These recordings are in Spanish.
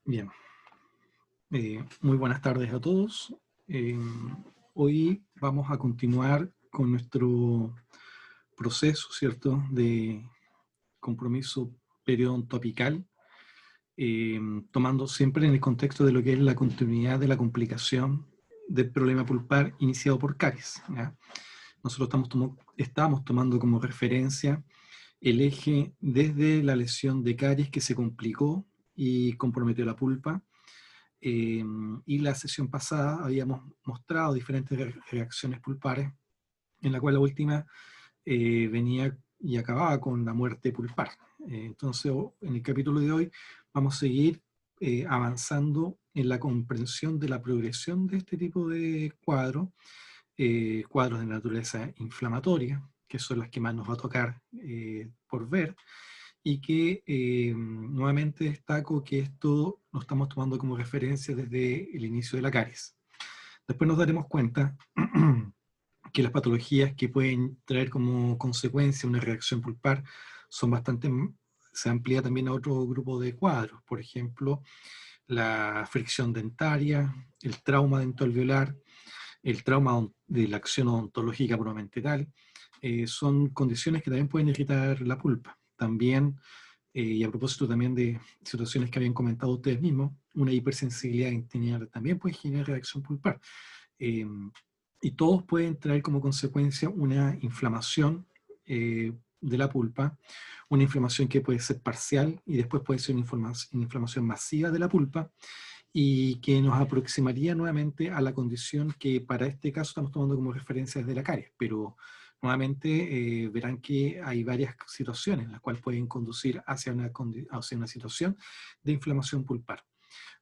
Bien, muy buenas tardes a todos. Eh, Hoy vamos a continuar con nuestro proceso, ¿cierto?, de compromiso periodontoapical, tomando siempre en el contexto de lo que es la continuidad de la complicación del problema pulpar iniciado por caries, ¿ya? Nosotros estamos tomando como referencia el eje desde la lesión de caries que se complicó y comprometió la pulpa. Y la sesión pasada habíamos mostrado diferentes reacciones pulpares, en la cual la última venía y acababa con la muerte pulpar. Entonces, en el capítulo de hoy vamos a seguir avanzando en la comprensión de la progresión de este tipo de cuadros, cuadros de naturaleza inflamatoria, que son las que más nos va a tocar por ver, y que nuevamente destaco que esto lo estamos tomando como referencia desde el inicio de la caries. Después nos daremos cuenta que las patologías que pueden traer como consecuencia una reacción pulpar son bastante, se amplía también a otro grupo de cuadros, por ejemplo, la fricción dentaria, el trauma dentoalveolar, el trauma de la acción odontológica puramente tal, son condiciones que también pueden irritar la pulpa. También y a propósito también de situaciones que habían comentado ustedes mismos, una hipersensibilidad intestinal también puede generar reacción pulpar. Eh, y todos pueden traer como consecuencia una inflamación de la pulpa, una inflamación que puede ser parcial y después puede ser una inflamación masiva de la pulpa y que nos aproximaría nuevamente a la condición que para este caso estamos tomando como referencia desde la caries, pero nuevamente verán que hay varias situaciones en las cuales pueden conducir hacia una situación de inflamación pulpar.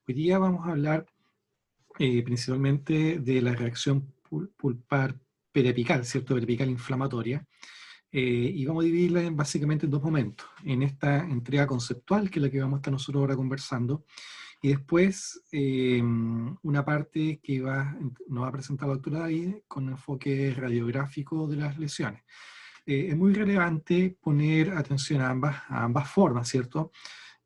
Hoy día vamos a hablar principalmente de la reacción pulpar periapical, ¿cierto? Periapical inflamatoria, y vamos a dividirla básicamente en dos momentos. En esta entrega conceptual, que es la que vamos a estar nosotros ahora conversando, y después una parte que nos va a presentar la doctora David con enfoque radiográfico de las lesiones. Es muy relevante poner atención a ambas formas, ¿cierto?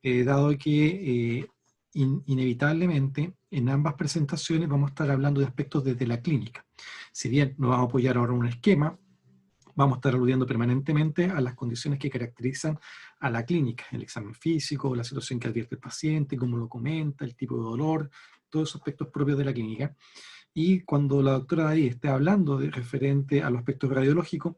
Dado que inevitablemente en ambas presentaciones vamos a estar hablando de aspectos desde la clínica. Si bien nos vamos a apoyar ahora en un esquema, vamos a estar aludiendo permanentemente a las condiciones que caracterizan a la clínica, el examen físico, la situación que advierte el paciente, cómo lo comenta, el tipo de dolor, todos esos aspectos propios de la clínica. Y cuando la doctora ahí esté hablando de referente a los aspectos radiológicos,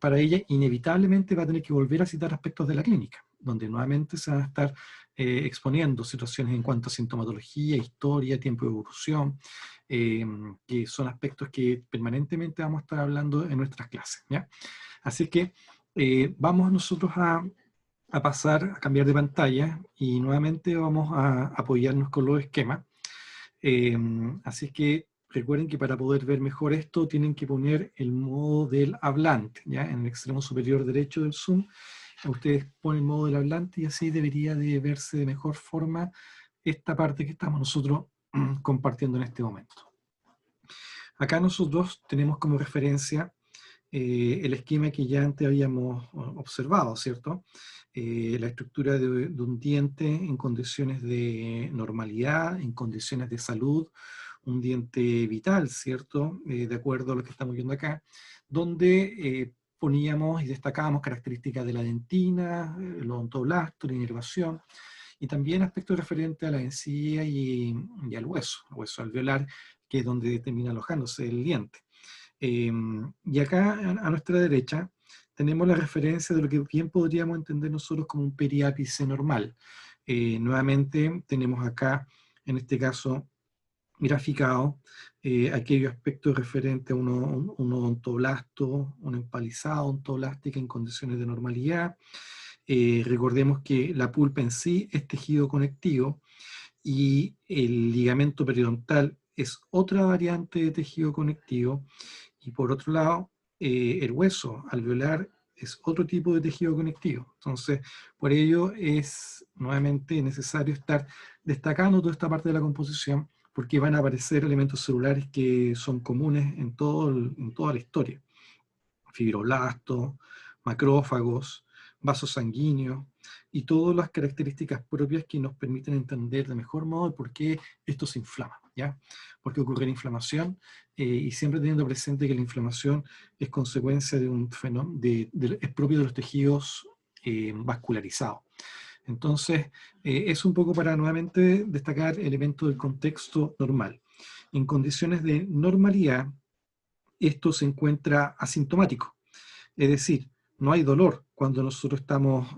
para ella inevitablemente va a tener que volver a citar aspectos de la clínica, donde nuevamente se van a estar exponiendo situaciones en cuanto a sintomatología, historia, tiempo de evolución, que son aspectos que permanentemente vamos a estar hablando en nuestras clases, ¿ya? Así que vamos nosotros a pasar a cambiar de pantalla y nuevamente vamos a apoyarnos con los esquemas. Así que recuerden que para poder ver mejor esto tienen que poner el modo del hablante, ¿ya? En el extremo superior derecho del Zoom, ustedes ponen el modo del hablante y así debería de verse de mejor forma esta parte que estamos nosotros compartiendo en este momento. Acá nosotros tenemos como referencia el esquema que ya antes habíamos observado, ¿cierto? La estructura de un diente en condiciones de normalidad, en condiciones de salud, un diente vital, ¿cierto? De acuerdo a lo que estamos viendo acá, donde poníamos y destacábamos características de la dentina, el odontoblasto, la inervación, y también aspectos referentes a la encía y al hueso alveolar, que es donde termina alojándose el diente. Y acá a nuestra derecha tenemos la referencia de lo que bien podríamos entender nosotros como un periápice normal. Nuevamente tenemos acá, en este caso, graficado aquellos aspectos referentes a un odontoblasto, una empalizada odontoblástica en condiciones de normalidad. Recordemos que la pulpa en sí es tejido conectivo y el ligamento periodontal es otra variante de tejido conectivo, y por otro lado, el hueso alveolar es otro tipo de tejido conectivo. Entonces, por ello es nuevamente necesario estar destacando toda esta parte de la composición, porque van a aparecer elementos celulares que son comunes en toda la historia. Fibroblastos, macrófagos, vasos sanguíneos, y todas las características propias que nos permiten entender de mejor modo por qué esto se inflama, ¿ya? Por qué ocurre la inflamación, y siempre teniendo presente que la inflamación es consecuencia de un fenómeno, es propio de los tejidos vascularizados. Entonces, es un poco para nuevamente destacar elementos del contexto normal. En condiciones de normalidad, esto se encuentra asintomático, es decir, no hay dolor cuando nosotros estamos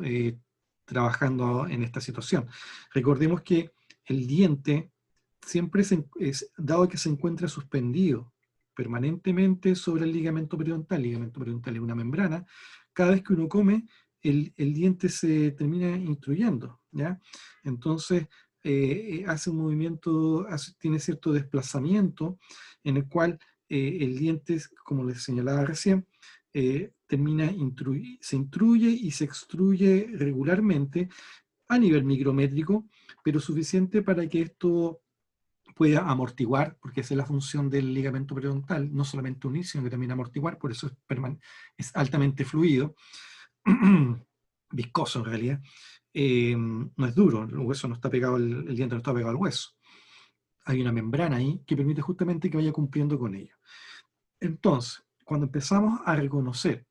trabajando en esta situación. Recordemos que el diente siempre, dado que se encuentra suspendido permanentemente sobre el ligamento periodontal es una membrana, cada vez que uno come, el diente se termina instruyendo, ¿ya? Entonces, hace un movimiento, tiene cierto desplazamiento en el cual el diente, como les señalaba recién, se intruye y se extruye regularmente a nivel micrométrico, pero suficiente para que esto pueda amortiguar, porque esa es la función del ligamento periodontal, no solamente unir, sino que también amortiguar, por eso es altamente fluido, viscoso en realidad, no es duro, el hueso no está pegado, el diente no está pegado al hueso. Hay una membrana ahí que permite justamente que vaya cumpliendo con ello. Entonces, cuando empezamos a reconocer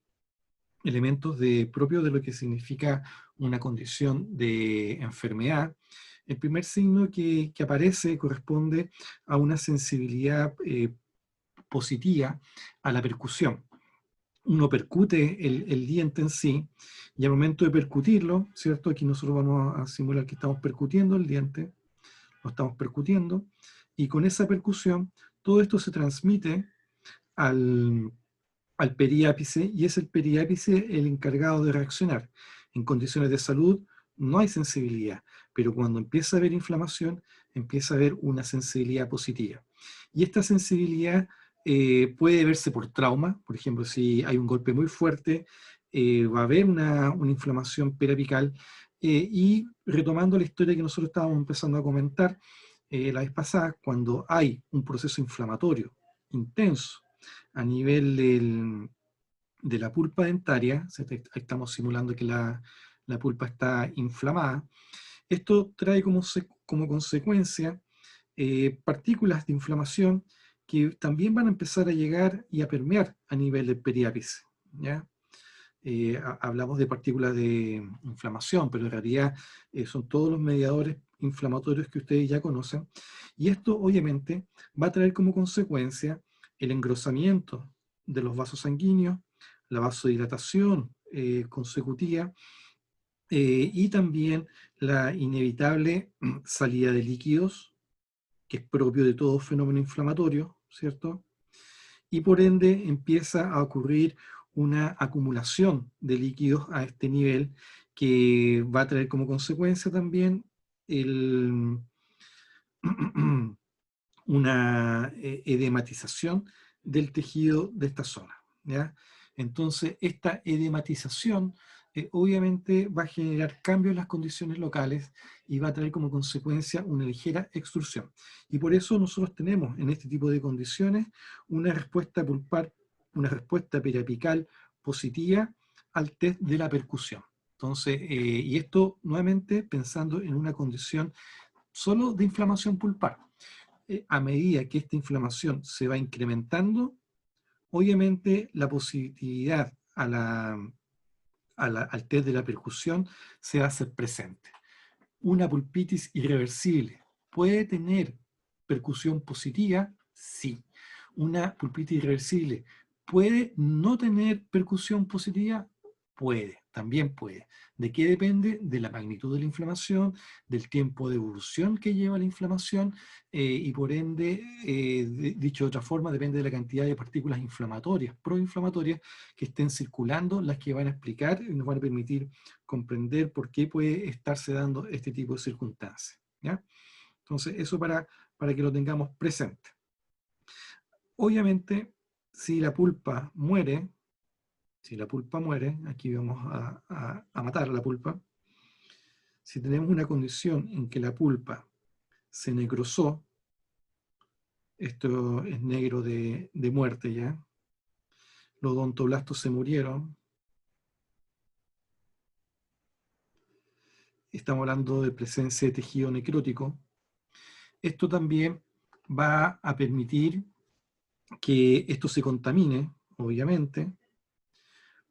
elementos propios de lo que significa una condición de enfermedad, el primer signo que aparece corresponde a una sensibilidad positiva a la percusión. Uno percute el diente en sí, y al momento de percutirlo, ¿cierto? Aquí nosotros vamos a simular que estamos percutiendo el diente, lo estamos percutiendo, y con esa percusión, todo esto se transmite al periápice, y es el periápice el encargado de reaccionar. En condiciones de salud no hay sensibilidad, pero cuando empieza a haber inflamación, empieza a haber una sensibilidad positiva. Y esta sensibilidad puede verse por trauma, por ejemplo, si hay un golpe muy fuerte, va a haber una inflamación periapical, y retomando la historia que nosotros estábamos empezando a comentar la vez pasada, cuando hay un proceso inflamatorio intenso, a nivel de la pulpa dentaria, estamos simulando que la pulpa está inflamada, esto trae como consecuencia partículas de inflamación que también van a empezar a llegar y a permear a nivel del periápice, ¿ya? Hablamos de partículas de inflamación, pero en realidad son todos los mediadores inflamatorios que ustedes ya conocen, y esto obviamente va a traer como consecuencia el engrosamiento de los vasos sanguíneos, la vasodilatación consecutiva, y también la inevitable salida de líquidos, que es propio de todo fenómeno inflamatorio, ¿cierto? Y por ende empieza a ocurrir una acumulación de líquidos a este nivel que va a traer como consecuencia también una edematización del tejido de esta zona, ¿ya? Entonces, esta edematización obviamente va a generar cambios en las condiciones locales y va a traer como consecuencia una ligera extrusión. Y por eso nosotros tenemos en este tipo de condiciones una respuesta pulpar, una respuesta periapical positiva al test de la percusión. Entonces, y esto nuevamente pensando en una condición solo de inflamación pulpar. A medida que esta inflamación se va incrementando, obviamente la positividad al test de la percusión se va a hacer presente. Una pulpitis irreversible puede tener percusión positiva, sí. Una pulpitis irreversible puede no tener percusión positiva, puede, también puede. ¿De qué depende? De la magnitud de la inflamación, del tiempo de evolución que lleva la inflamación, y por ende, dicho de otra forma, depende de la cantidad de partículas inflamatorias, proinflamatorias, que estén circulando, las que van a explicar y nos van a permitir comprender por qué puede estarse dando este tipo de circunstancias, ¿ya? Entonces, eso para que lo tengamos presente. Obviamente, si la pulpa muere, aquí vamos a matar a la pulpa. Si tenemos una condición en que la pulpa se necrosó, esto es negro de muerte ya, los odontoblastos se murieron, estamos hablando de presencia de tejido necrótico. Esto también va a permitir que esto se contamine, obviamente.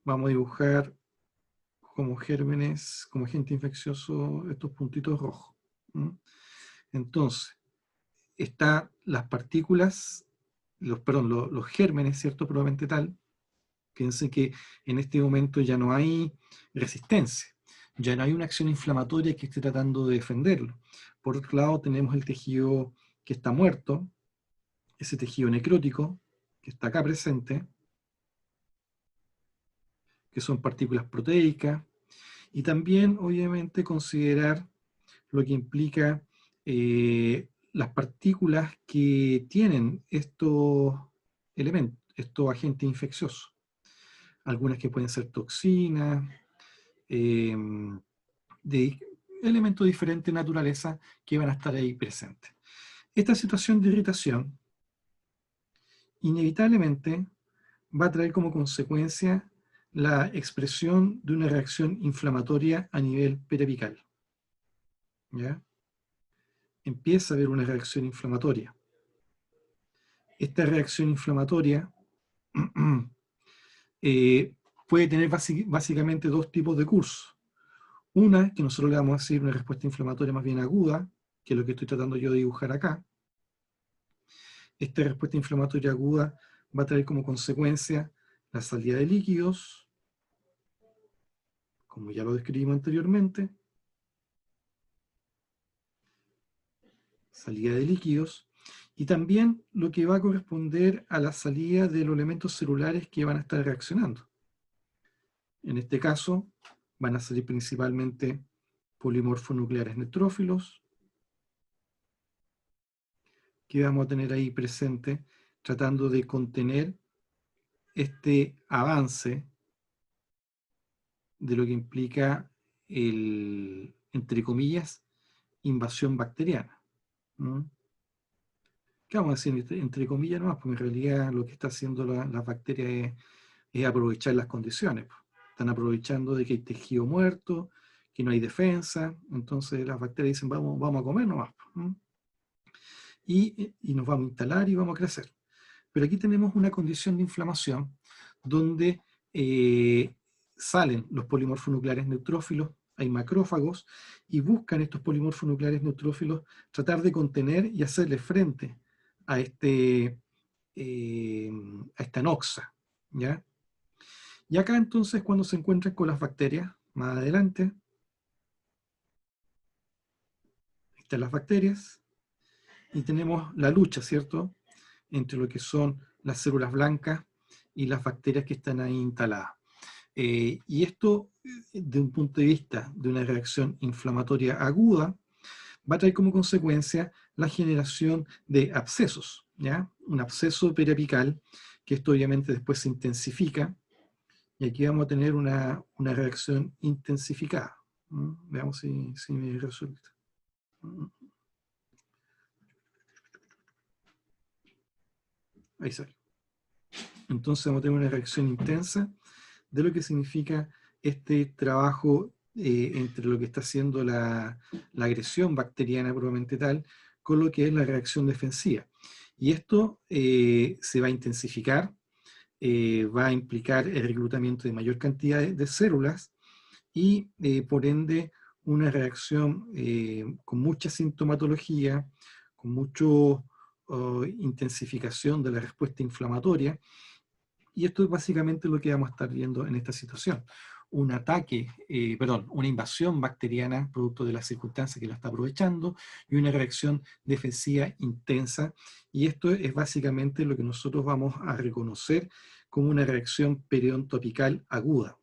Vamos a dibujar como gérmenes, como agente infeccioso, estos puntitos rojos. Entonces, están las partículas, los gérmenes, ¿cierto? Probablemente tal. Piensen que en este momento ya no hay resistencia, ya no hay una acción inflamatoria que esté tratando de defenderlo. Por otro lado, tenemos el tejido que está muerto, ese tejido necrótico que está acá presente, que son partículas proteicas, y también, obviamente, considerar lo que implica las partículas que tienen estos elementos, estos agentes infecciosos. Algunas que pueden ser toxinas, eh, de elementos de diferente naturaleza que van a estar ahí presentes. Esta situación de irritación inevitablemente va a traer como consecuencia la expresión de una reacción inflamatoria a nivel periapical. ¿Ya? Empieza a haber una reacción inflamatoria. Esta reacción inflamatoria puede tener básicamente dos tipos de curso. Una, que nosotros le vamos a decir una respuesta inflamatoria más bien aguda, que es lo que estoy tratando yo de dibujar acá. Esta respuesta inflamatoria aguda va a traer como consecuencia la salida de líquidos, como ya lo describimos anteriormente, salida de líquidos, y también lo que va a corresponder a la salida de los elementos celulares que van a estar reaccionando. En este caso, van a salir principalmente polimorfonucleares neutrófilos, que vamos a tener ahí presente, tratando de contener este avance de lo que implica el, entre comillas, invasión bacteriana. ¿Mm? ¿Qué vamos a decir entre comillas nomás? Porque en realidad lo que está haciendo las bacterias es aprovechar las condiciones. Están aprovechando de que hay tejido muerto, que no hay defensa, entonces las bacterias dicen vamos a comer nomás. Y nos vamos a instalar y vamos a crecer. Pero aquí tenemos una condición de inflamación donde salen los polimorfonucleares neutrófilos, hay macrófagos, y buscan estos polimorfonucleares neutrófilos tratar de contener y hacerle frente a, a esta noxa, ¿ya? Y acá entonces cuando se encuentran con las bacterias, más adelante, están las bacterias, y tenemos la lucha, ¿cierto?, entre lo que son las células blancas y las bacterias que están ahí instaladas. Y esto, de un punto de vista de una reacción inflamatoria aguda, va a traer como consecuencia la generación de abscesos, ¿ya? Un absceso periapical, que esto obviamente después se intensifica, y aquí vamos a tener una reacción intensificada. Veamos si me resulta. Ahí sale. Entonces vamos a tener una reacción intensa de lo que significa este trabajo entre lo que está haciendo la agresión bacteriana probablemente tal, con lo que es la reacción defensiva. Y esto se va a intensificar, va a implicar el reclutamiento de mayor cantidad de células y por ende una reacción con mucha sintomatología, con mucha intensificación de la respuesta inflamatoria. Y esto es básicamente lo que vamos a estar viendo en esta situación. Un ataque, una invasión bacteriana producto de las circunstancias que la está aprovechando y una reacción defensiva intensa. Y esto es básicamente lo que nosotros vamos a reconocer como una reacción periodontoapical aguda,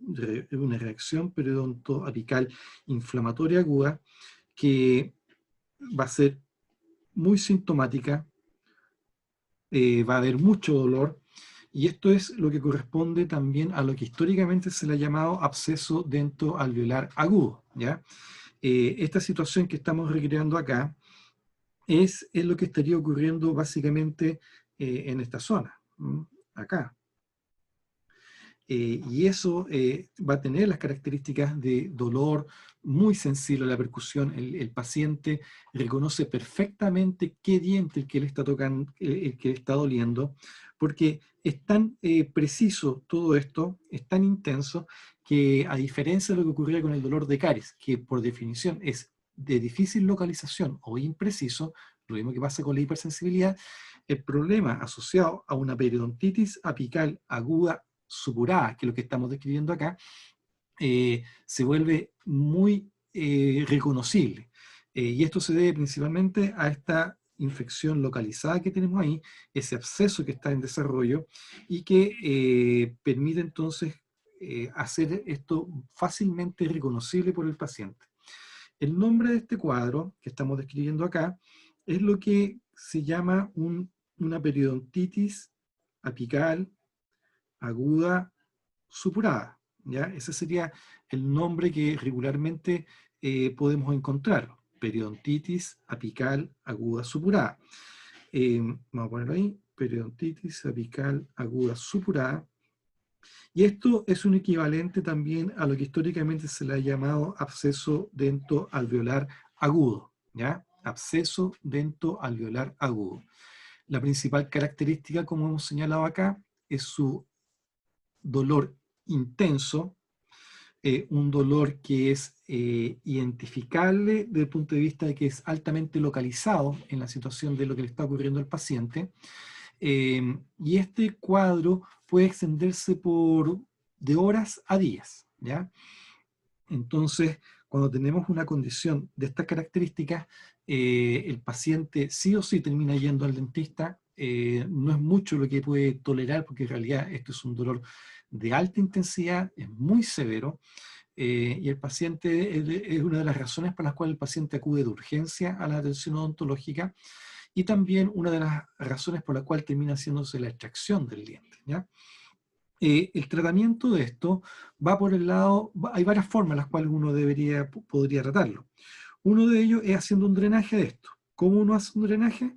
una reacción periodontoapical inflamatoria aguda que va a ser muy sintomática, va a haber mucho dolor. Y esto es lo que corresponde también a lo que históricamente se le ha llamado absceso dentoalveolar agudo, ¿ya? Esta situación que estamos recreando acá es lo que estaría ocurriendo básicamente en esta zona, acá. y eso va a tener las características de dolor muy sensible a la percusión. El paciente reconoce perfectamente qué diente el que le está tocando, el que le está doliendo, porque es tan preciso todo esto, es tan intenso, que a diferencia de lo que ocurría con el dolor de caries, que por definición es de difícil localización o impreciso, lo mismo que pasa con la hipersensibilidad, el problema asociado a una periodontitis apical aguda supurada, que es lo que estamos describiendo acá, se vuelve muy reconocible. Y esto se debe principalmente a esta infección localizada que tenemos ahí, ese absceso que está en desarrollo y que permite entonces hacer esto fácilmente reconocible por el paciente. El nombre de este cuadro que estamos describiendo acá es lo que se llama una periodontitis apical aguda supurada. ¿Ya? Ese sería el nombre que regularmente podemos encontrar. Periodontitis apical aguda supurada. Vamos a ponerlo ahí. Periodontitis apical aguda supurada. Y esto es un equivalente también a lo que históricamente se le ha llamado absceso dentoalveolar agudo, ¿ya? Absceso dentoalveolar agudo. La principal característica, como hemos señalado acá, es su dolor intenso, un dolor que es identificable desde el punto de vista de que es altamente localizado en la situación de lo que le está ocurriendo al paciente. Y este cuadro puede extenderse de horas a días, ¿ya? Entonces, cuando tenemos una condición de estas características, el paciente sí o sí termina yendo al dentista. No es mucho lo que puede tolerar, porque en realidad esto es un dolor de alta intensidad, es muy severo, y el paciente es una de las razones por las cuales el paciente acude de urgencia a la atención odontológica, y también una de las razones por la cual termina haciéndose la extracción del diente, ¿ya? El tratamiento de esto va por el lado, hay varias formas en las cuales uno podría tratarlo. Uno de ellos es haciendo un drenaje de esto. ¿Cómo uno hace un drenaje?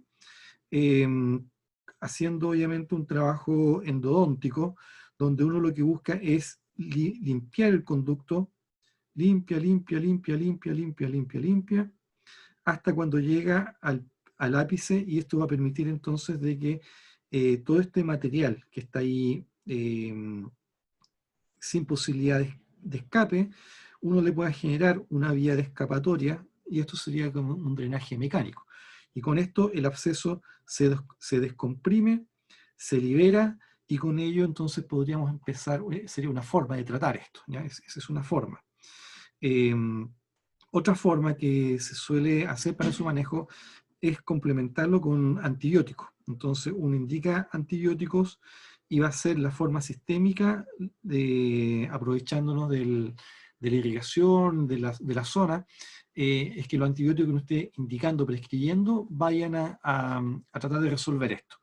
Haciendo obviamente un trabajo endodóntico, donde uno lo que busca es limpiar el conducto, limpia, limpia, limpia, limpia, limpia, limpia, limpia, hasta cuando llega al ápice, y esto va a permitir entonces de que todo este material que está ahí sin posibilidad de escape, uno le pueda generar una vía de escapatoria, y esto sería como un drenaje mecánico. Y con esto el absceso se descomprime, se libera, y con ello entonces podríamos empezar, sería una forma de tratar esto, ¿ya? Esa es una forma. Eh, Otra forma que se suele hacer para su manejo es complementarlo con antibióticos. Entonces uno indica antibióticos y va a ser la forma sistémica aprovechándonos de la irrigación, de la zona, es que los antibióticos que uno esté indicando, prescribiendo, vayan a tratar de resolver esto.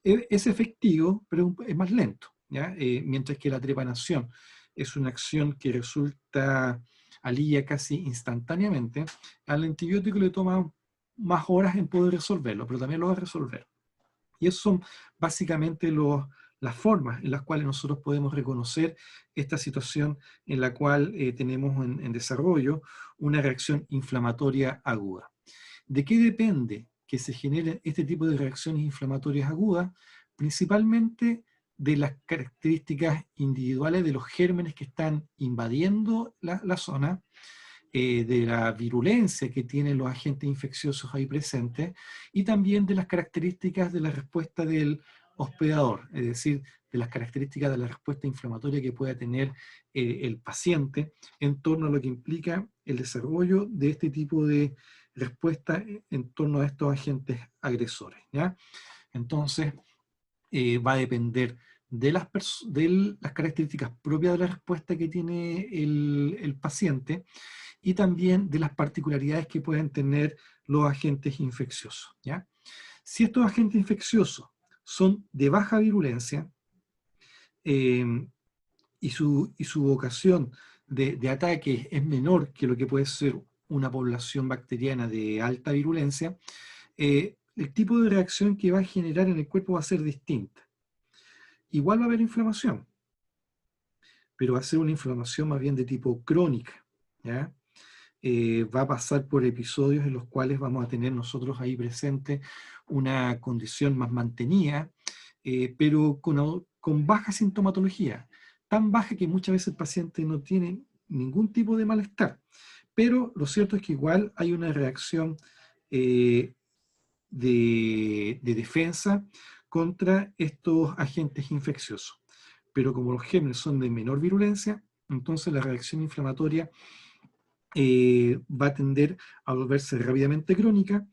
Es efectivo, pero es más lento, ¿ya? Mientras que la trepanación es una acción que resulta alivia casi instantáneamente, al antibiótico le toma más horas en poder resolverlo, pero también lo va a resolver. Y esas son básicamente las formas en las cuales nosotros podemos reconocer esta situación en la cual tenemos en desarrollo una reacción inflamatoria aguda. ¿De qué depende que se generen este tipo de reacciones inflamatorias agudas? Principalmente de las características individuales de los gérmenes que están invadiendo la zona, de la virulencia que tienen los agentes infecciosos ahí presentes, y también de las características de la respuesta del hospedador, es decir, de las características de la respuesta inflamatoria que pueda tener el paciente en torno a lo que implica el desarrollo de este tipo de respuesta en torno a estos agentes agresores, ¿ya? Entonces, va a depender de las características propias de la respuesta que tiene el paciente, y también de las particularidades que pueden tener los agentes infecciosos, ¿ya? Si estos agentes infecciosos son de baja virulencia, eh, y su vocación de ataque es menor que lo que puede ser una población bacteriana de alta virulencia, el tipo de reacción que va a generar en el cuerpo va a ser distinta. Igual va a haber inflamación, pero va a ser una inflamación más bien de tipo crónica, ¿ya? Va a pasar por episodios en los cuales vamos a tener nosotros ahí presente una condición más mantenida, pero con baja sintomatología, tan baja que muchas veces el paciente no tiene ningún tipo de malestar. Pero lo cierto es que igual hay una reacción eh, de defensa contra estos agentes infecciosos. Pero como los gérmenes son de menor virulencia, entonces la reacción inflamatoria va a tender a volverse rápidamente crónica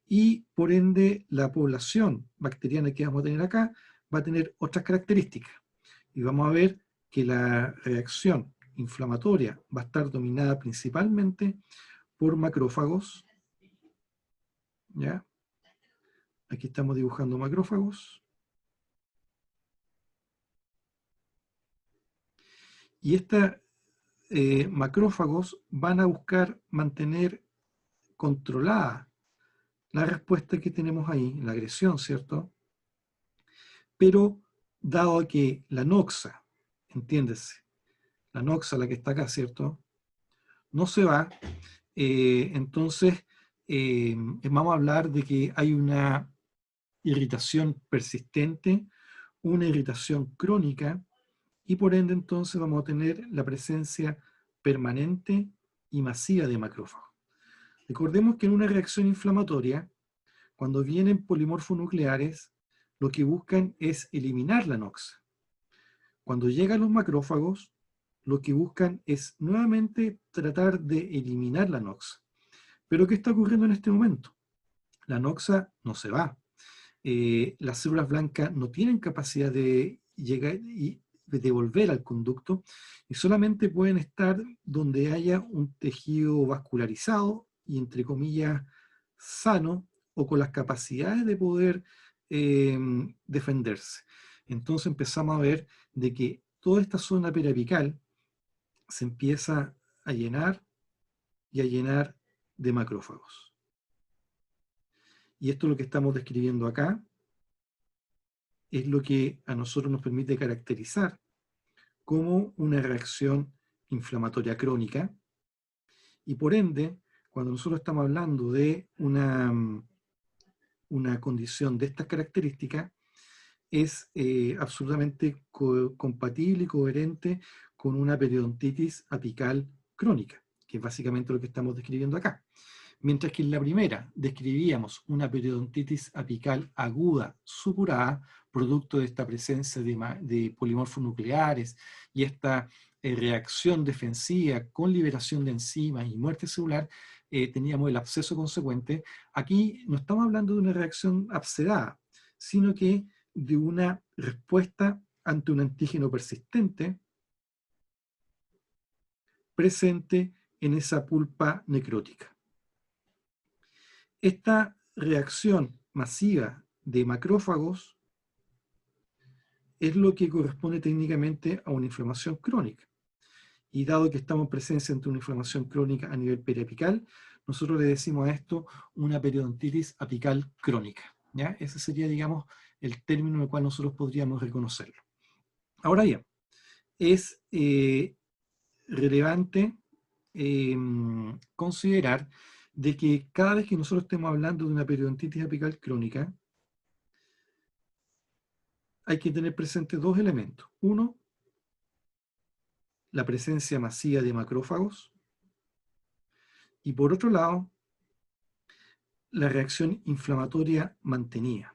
y por ende la población bacteriana que vamos a tener acá va a tener otras características. Y vamos a ver que la reacción inflamatoria va a estar dominada principalmente por macrófagos, ¿ya? Aquí estamos dibujando macrófagos. Y estos macrófagos van a buscar mantener controlada la respuesta que tenemos ahí, la agresión, ¿cierto? Pero dado que la noxa, entiéndese, la noxa, la que está acá, ¿cierto? No se va, entonces vamos a hablar de que hay una irritación persistente, una irritación crónica, y por ende entonces vamos a tener la presencia permanente y masiva de macrófagos. Recordemos que en una reacción inflamatoria, cuando vienen polimorfonucleares, lo que buscan es eliminar la noxa. Cuando llegan los macrófagos, lo que buscan es nuevamente tratar de eliminar la noxa. Pero ¿qué está ocurriendo en este momento? La noxa no se va. Las células blancas no tienen capacidad de llegar y de volver al conducto y solamente pueden estar donde haya un tejido vascularizado y entre comillas sano o con las capacidades de poder defenderse. Entonces empezamos a ver de que toda esta zona periapical se empieza a llenar y a llenar de macrófagos. Y esto es lo que estamos describiendo acá, es lo que a nosotros nos permite caracterizar como una reacción inflamatoria crónica, y por ende, cuando nosotros estamos hablando de una condición de estas características, es absolutamente compatible y coherente con una periodontitis apical crónica, que es básicamente lo que estamos describiendo acá. Mientras que en la primera describíamos una periodontitis apical aguda supurada, producto de esta presencia de polimorfos nucleares y esta reacción defensiva con liberación de enzimas y muerte celular, teníamos el absceso consecuente. Aquí no estamos hablando de una reacción abscedada, sino que de una respuesta ante un antígeno persistente presente en esa pulpa necrótica. Esta reacción masiva de macrófagos es lo que corresponde técnicamente a una inflamación crónica. Y dado que estamos en presencia ante una inflamación crónica a nivel periapical, nosotros le decimos a esto una periodontitis apical crónica, ¿ya? Ese sería, digamos, el término en el cual nosotros podríamos reconocerlo. Ahora bien, es relevante considerar de que cada vez que nosotros estemos hablando de una periodontitis apical crónica, hay que tener presentes dos elementos. Uno, la presencia masiva de macrófagos, y por otro lado, la reacción inflamatoria mantenida.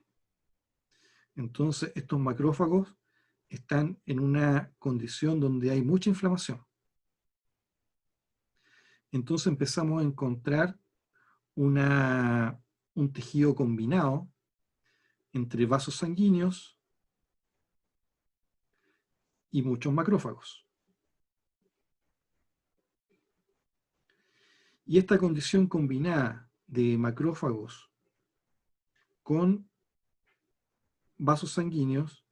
Entonces, estos macrófagos están en una condición donde hay mucha inflamación. Entonces empezamos a encontrar un tejido combinado entre vasos sanguíneos y muchos macrófagos. Y esta condición combinada de macrófagos con vasos sanguíneos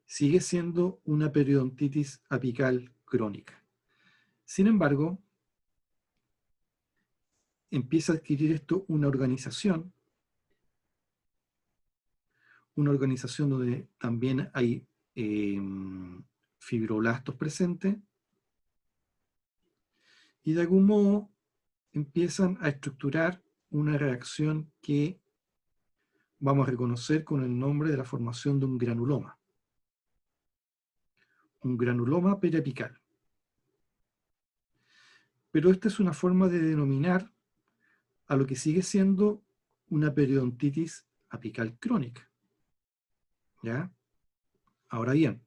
sigue siendo una periodontitis apical crónica. Sin embargo, empieza a adquirir esto una organización donde también hay fibroblastos presentes, y de algún modo empiezan a estructurar una reacción que vamos a reconocer con el nombre de la formación de un granuloma periapical. Pero esta es una forma de denominar a lo que sigue siendo una periodontitis apical crónica. ¿Ya? Ahora bien,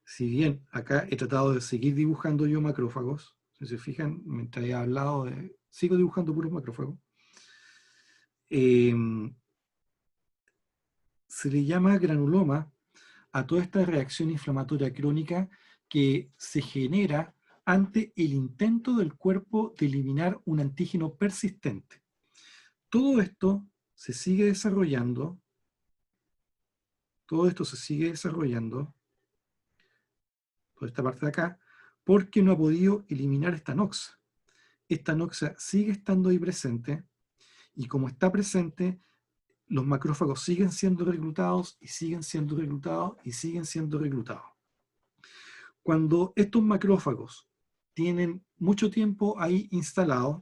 si bien acá he tratado de seguir dibujando yo macrófagos, si se fijan, mientras he hablado, sigo dibujando puros macrófagos, se le llama granuloma a toda esta reacción inflamatoria crónica que se genera ante el intento del cuerpo de eliminar un antígeno persistente. Todo esto se sigue desarrollando, toda esta parte de acá, porque no ha podido eliminar esta noxa. Esta noxa sigue estando ahí presente, y como está presente, los macrófagos siguen siendo reclutados, y siguen siendo reclutados, y siguen siendo reclutados. Cuando estos macrófagos tienen mucho tiempo ahí instalados,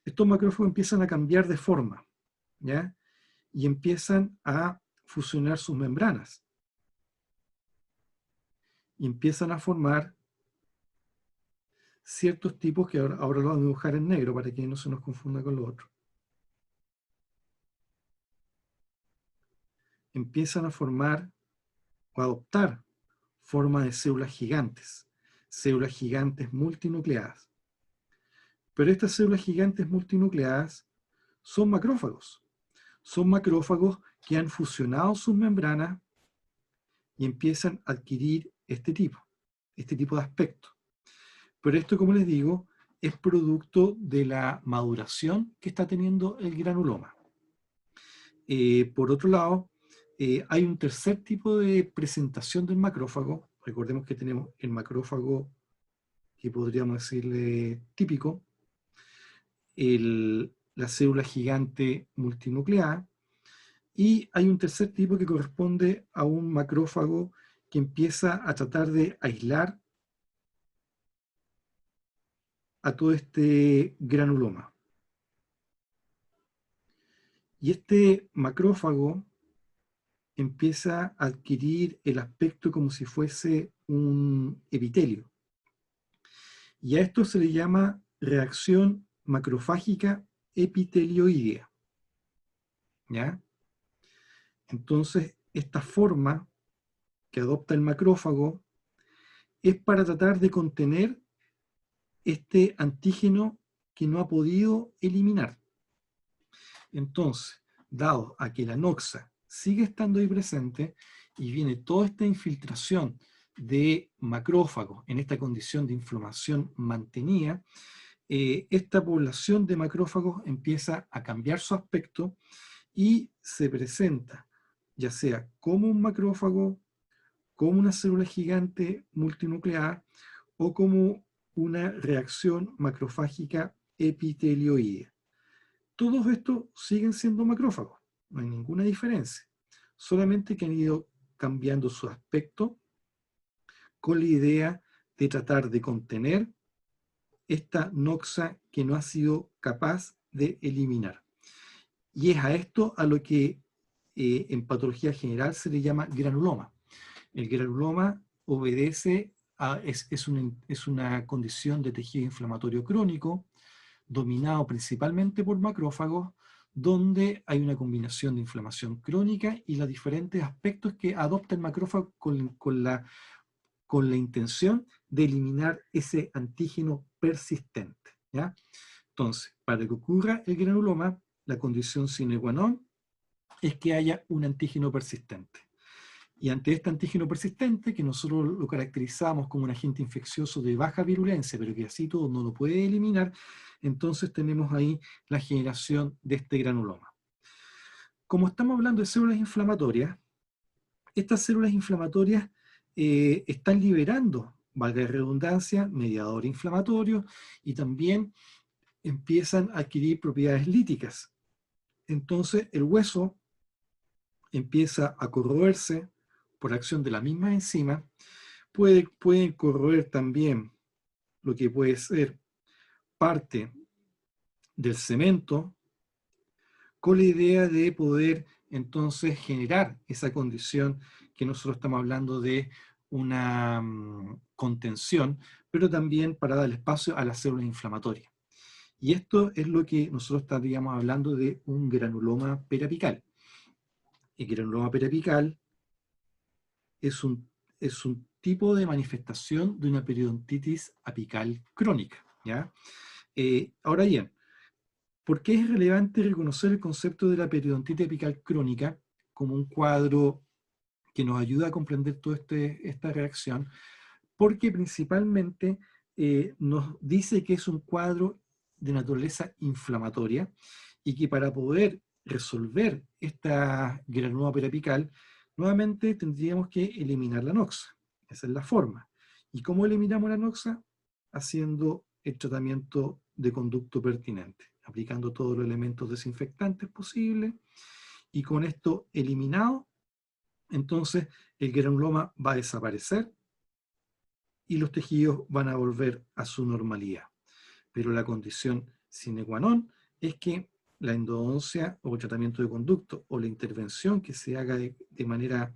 estos macrófagos empiezan a cambiar de forma, ¿ya? Y empiezan a fusionar sus membranas. Y empiezan a formar ciertos tipos que ahora lo vamos a dibujar en negro para que no se nos confunda con lo otro. Empiezan a formar o adoptar forma de células gigantes multinucleadas. Pero estas células gigantes multinucleadas son macrófagos. Son macrófagos que han fusionado sus membranas y empiezan a adquirir este tipo de aspecto. Pero esto, como les digo, es producto de la maduración que está teniendo el granuloma. Por otro lado, hay un tercer tipo de presentación del macrófago. Recordemos que tenemos el macrófago que podríamos decirle típico, la célula gigante multinucleada, y hay un tercer tipo que corresponde a un macrófago que empieza a tratar de aislar a todo este granuloma. Y este macrófago empieza a adquirir el aspecto como si fuese un epitelio. Y a esto se le llama reacción macrofágica epitelioidea. ¿Ya? Entonces, esta forma que adopta el macrófago es para tratar de contener este antígeno que no ha podido eliminar. Entonces, dado a que la noxa sigue estando ahí presente y viene toda esta infiltración de macrófagos en esta condición de inflamación mantenida, esta población de macrófagos empieza a cambiar su aspecto y se presenta ya sea como un macrófago, como una célula gigante multinucleada o como una reacción macrofágica epitelioidea. Todos estos siguen siendo macrófagos, no hay ninguna diferencia, solamente que han ido cambiando su aspecto con la idea de tratar de contener esta noxa que no ha sido capaz de eliminar. Y es a esto a lo que en patología general se le llama granuloma. El granuloma obedece es una condición de tejido inflamatorio crónico dominado principalmente por macrófagos, donde hay una combinación de inflamación crónica y los diferentes aspectos que adopta el macrófago con la intención de eliminar ese antígeno persistente. ¿Ya? Entonces, para que ocurra el granuloma, la condición sine qua non es que haya un antígeno persistente. Y ante este antígeno persistente, que nosotros lo caracterizamos como un agente infeccioso de baja virulencia, pero que así todo no lo puede eliminar, entonces tenemos ahí la generación de este granuloma. Como estamos hablando de células inflamatorias, estas células inflamatorias están liberando, valga la redundancia, mediadores inflamatorios y también empiezan a adquirir propiedades líticas. Entonces el hueso empieza a corroerse por acción de la misma enzima, pueden corroer también lo que puede ser parte del cemento, con la idea de poder entonces generar esa condición que nosotros estamos hablando de una contención, pero también para dar espacio a las células inflamatorias. Y esto es lo que nosotros estaríamos hablando de un granuloma periapical. El granuloma periapical es un tipo de manifestación de una periodontitis apical crónica, ¿ya? Ahora bien, ¿por qué es relevante reconocer el concepto de la periodontitis apical crónica como un cuadro que nos ayuda a comprender toda esta reacción? Porque principalmente nos dice que es un cuadro de naturaleza inflamatoria y que para poder resolver esta granuloma periapical, nuevamente tendríamos que eliminar la noxa. Esa es la forma. ¿Y cómo eliminamos la noxa? Haciendo el tratamiento de conducto pertinente, aplicando todos los elementos desinfectantes posibles, y con esto eliminado, entonces el granuloma va a desaparecer y los tejidos van a volver a su normalidad. Pero la condición sine qua non es que la endodoncia o el tratamiento de conducto o la intervención que se haga de manera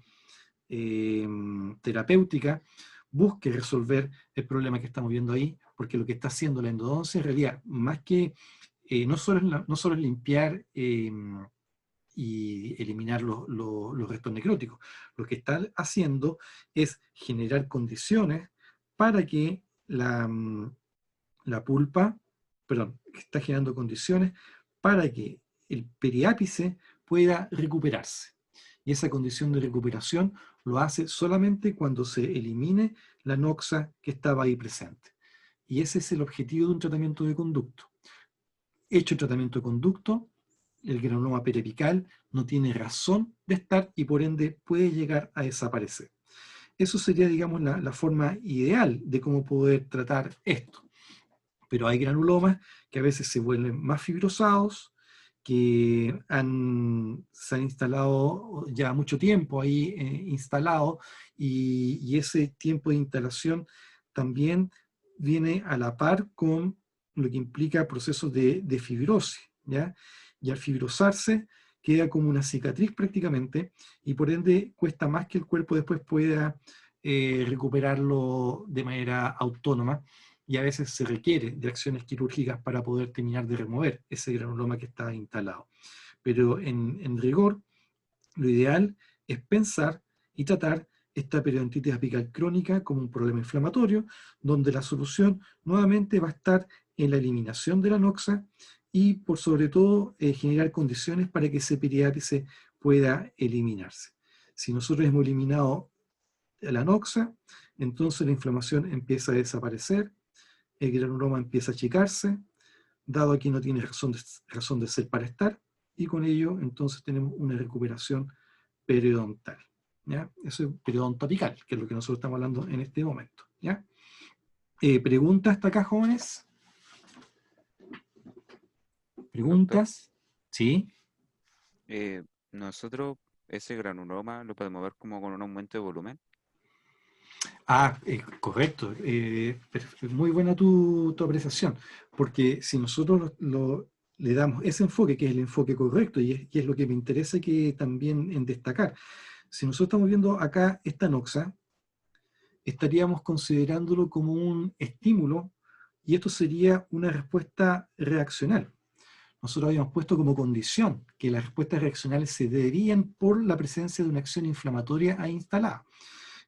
terapéutica busque resolver el problema que estamos viendo ahí, porque lo que está haciendo la endodoncia en realidad, más que no solo es limpiar y eliminar los restos necróticos, lo que está haciendo es generar condiciones para que la pulpa, perdón, está generando condiciones para que el periápice pueda recuperarse. Y esa condición de recuperación lo hace solamente cuando se elimine la noxa que estaba ahí presente. Y ese es el objetivo de un tratamiento de conducto. Hecho el tratamiento de conducto, el granuloma periapical no tiene razón de estar y por ende puede llegar a desaparecer. Eso sería, digamos, la forma ideal de cómo poder tratar esto. Pero hay granulomas que a veces se vuelven más fibrosados, que se han instalado ya mucho tiempo ahí instalado, y ese tiempo de instalación también viene a la par con lo que implica procesos de fibrosis, ¿ya? Y al fibrosarse queda como una cicatriz prácticamente, y por ende cuesta más que el cuerpo después pueda recuperarlo de manera autónoma, y a veces se requiere de acciones quirúrgicas para poder terminar de remover ese granuloma que está instalado. Pero en rigor, lo ideal es pensar y tratar esta periodontitis apical crónica como un problema inflamatorio, donde la solución nuevamente va a estar en la eliminación de la noxa y por sobre todo generar condiciones para que ese periápice pueda eliminarse. Si nosotros hemos eliminado la noxa, entonces la inflamación empieza a desaparecer, el granuloma empieza a achicarse, dado que no tiene razón de ser para estar, y con ello entonces tenemos una recuperación periodontal, ¿ya? Eso es periodonto apical, que es lo que nosotros estamos hablando en este momento, ¿ya? ¿Preguntas hasta acá, jóvenes? Doctor, ¿Preguntas? ¿Sí? nosotros ese granuloma lo podemos ver como con un aumento de volumen. Correcto. Muy buena tu apreciación, porque si nosotros le damos ese enfoque, que es el enfoque correcto, y es lo que me interesa que también en destacar, si nosotros estamos viendo acá esta noxa, estaríamos considerándolo como un estímulo, y esto sería una respuesta reaccional. Nosotros habíamos puesto como condición que las respuestas reaccionales se deberían por la presencia de una acción inflamatoria ahí instalada.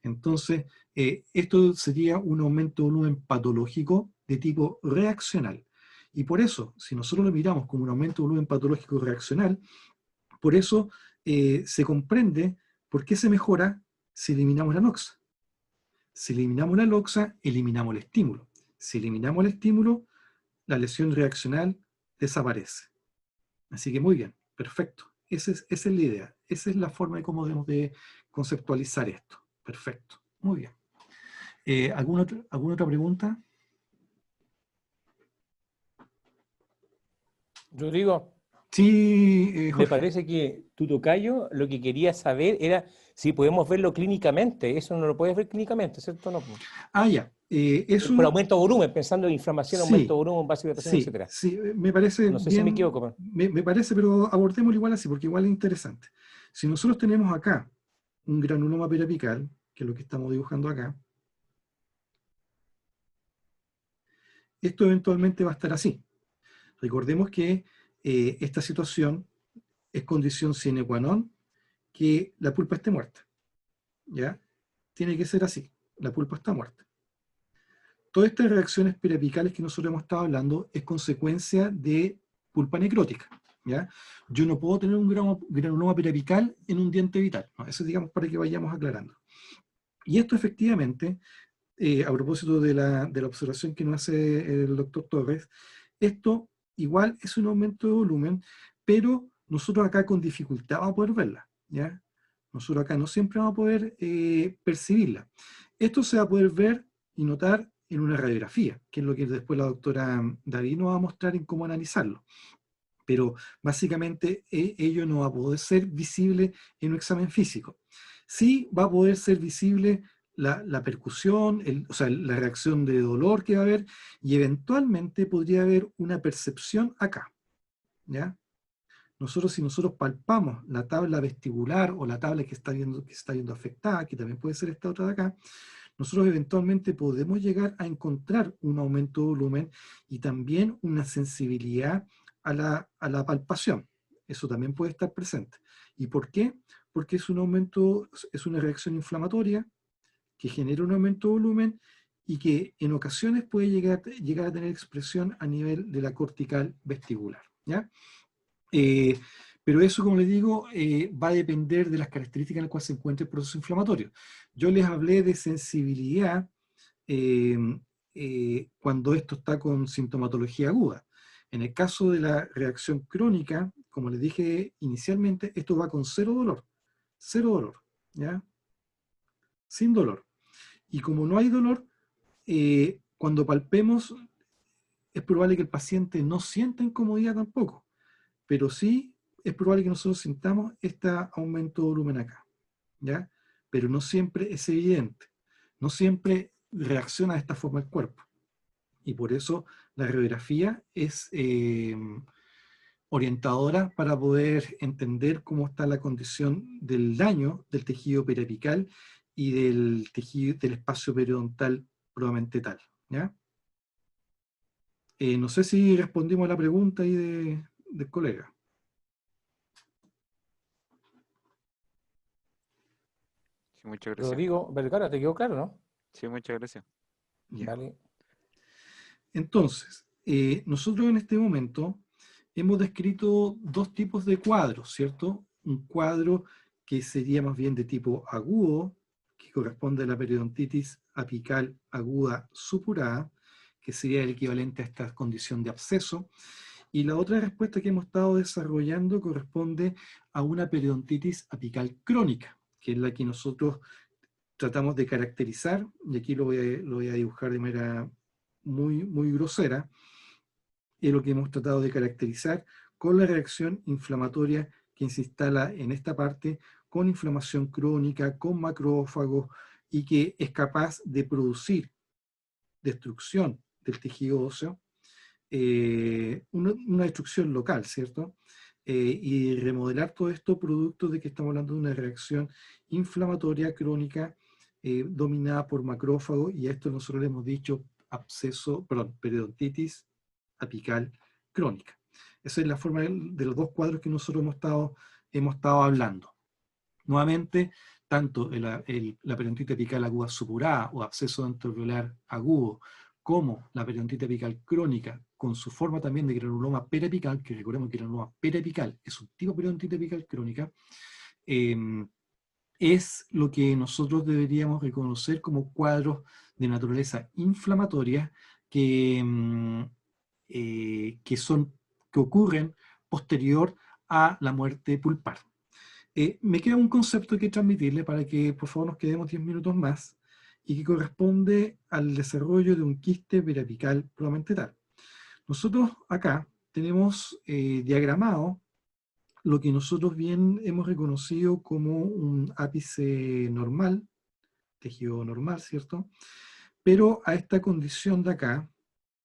Entonces, esto sería un aumento de volumen patológico de tipo reaccional. Y por eso, si nosotros lo miramos como un aumento de volumen patológico reaccional, por eso se comprende por qué se mejora si eliminamos la noxa. Si eliminamos la noxa, eliminamos el estímulo. Si eliminamos el estímulo, la lesión reaccional desaparece. Así que muy bien, perfecto. Esa es la idea. Esa es la forma de cómo debemos de conceptualizar esto. Perfecto. Muy bien. ¿Alguna otra pregunta? Rodrigo, Sí, Me Jorge. parece que tu tocayo lo que quería saber era si podemos verlo clínicamente. Eso no lo puedes ver clínicamente, ¿cierto? No, po. Ah, ya. Por Eso, aumento de volumen, pensando en inflamación, aumento de sí, volumen, vasodilatación, sí, etcétera. sí, me parece No sé si me bien, equivoco, pero me parece, pero abordémoslo igual así, porque igual es interesante. Si nosotros tenemos acá un granuloma periapical, que es lo que estamos dibujando acá, esto eventualmente va a estar así. Recordemos que esta situación es condición sine qua non que la pulpa esté muerta, ¿ya? Tiene que ser así, la pulpa está muerta. Todas estas reacciones periapicales que nosotros hemos estado hablando es consecuencia de pulpa necrótica, ¿ya? Yo no puedo tener un granuloma periapical en un diente vital, ¿no? Eso digamos para que vayamos aclarando. Y esto efectivamente, a propósito de la observación que nos hace el doctor Torres, esto igual es un aumento de volumen, pero nosotros acá con dificultad vamos a poder verla, ¿ya? Nosotros acá no siempre vamos a poder percibirla. Esto se va a poder ver y notar en una radiografía, que es lo que después la doctora David nos va a mostrar en cómo analizarlo. Pero básicamente ello no va a poder ser visible en un examen físico. Sí va a poder ser visible la percusión, o sea, la reacción de dolor que va a haber, y eventualmente podría haber una percepción acá, ¿ya? Si nosotros palpamos la tabla vestibular o la tabla que está viendo afectada, que también puede ser esta otra de acá, nosotros eventualmente podemos llegar a encontrar un aumento de volumen y también una sensibilidad a la palpación. Eso también puede estar presente. ¿Y por qué? Porque es un aumento, es una reacción inflamatoria que genera un aumento de volumen y que en ocasiones puede llegar a tener expresión a nivel de la cortical vestibular, ¿ya? Eh, pero eso, como les digo, va a depender de las características en las cuales se encuentra el proceso inflamatorio. Yo les hablé de sensibilidad eh, cuando esto está con sintomatología aguda. En el caso de la reacción crónica, como les dije inicialmente, esto va con cero dolor, ¿ya? Sin dolor. Y como no hay dolor, cuando palpemos, es probable que el paciente no sienta incomodidad tampoco, pero sí es probable que nosotros sintamos este aumento de volumen acá, ¿ya? Pero no siempre es evidente, no siempre reacciona de esta forma el cuerpo. Y por eso la radiografía es orientadora para poder entender cómo está la condición del daño del tejido periapical y del tejido del espacio periodontal probablemente tal, ¿ya? No sé si respondimos a la pregunta ahí del colega. Sí, muchas gracias. Rodrigo Vergara, ¿te quedó claro, no? Sí, muchas gracias. Ya. Vale. Entonces, nosotros en este momento hemos descrito dos tipos de cuadros, ¿cierto? Un cuadro que sería más bien de tipo agudo, que corresponde a la periodontitis apical aguda supurada, que sería el equivalente a esta condición de absceso. Y la otra respuesta que hemos estado desarrollando corresponde a una periodontitis apical crónica, que es la que nosotros tratamos de caracterizar, y aquí lo voy a dibujar de manera muy, muy grosera, es lo que hemos tratado de caracterizar con la reacción inflamatoria que se instala en esta parte, con inflamación crónica, con macrófagos, y que es capaz de producir destrucción del tejido óseo, una destrucción local, ¿cierto? Y remodelar todo esto producto de que estamos hablando de una reacción inflamatoria crónica dominada por macrófagos, y a esto nosotros le hemos dicho periodontitis apical crónica. Esa es la forma de los dos cuadros que nosotros hemos estado hablando. Nuevamente, tanto la periodontitis apical aguda supurada o absceso dentoalveolar agudo, como la periodontitis apical crónica, con su forma también de granuloma periapical, que recordemos que el granuloma periapical es un tipo de periodontitis apical crónica, es lo que nosotros deberíamos reconocer como cuadros de naturaleza inflamatoria que ocurren posterior a la muerte pulpar. Me queda un concepto que transmitirle para que por favor nos quedemos 10 minutos más, y que corresponde al desarrollo de un quiste periapical probablemente tal. Nosotros acá tenemos diagramado lo que nosotros bien hemos reconocido como un ápice normal, tejido normal, ¿cierto? Pero a esta condición de acá,